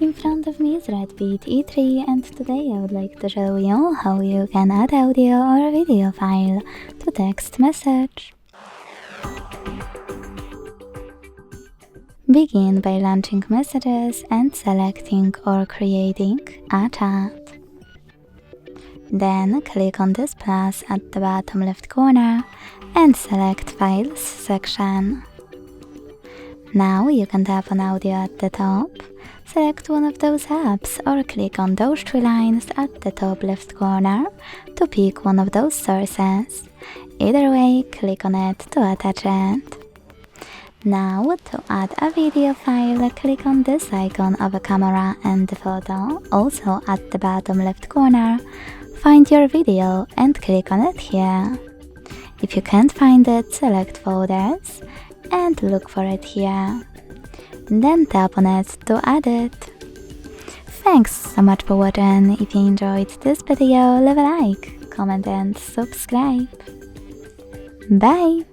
In front of me is REDBEAT E3, and today I would like to show you how you can add audio or video file to text message. Begin by launching messages and selecting or creating a chat. Then click on this plus at the bottom left corner and select Files section. Now you can tap on audio at the top, select one of those apps or click on those three lines at the top left corner to pick one of those sources. Either way, click on it to attach it. Now, to add a video file, click on this icon of a camera and the photo, also at the bottom left corner. Find your video and click on it here. If you can't find it, select Folders and look for it here. Then tap on it to add it. Thanks so much for watching. If you enjoyed this video, leave a like, comment and subscribe. Bye!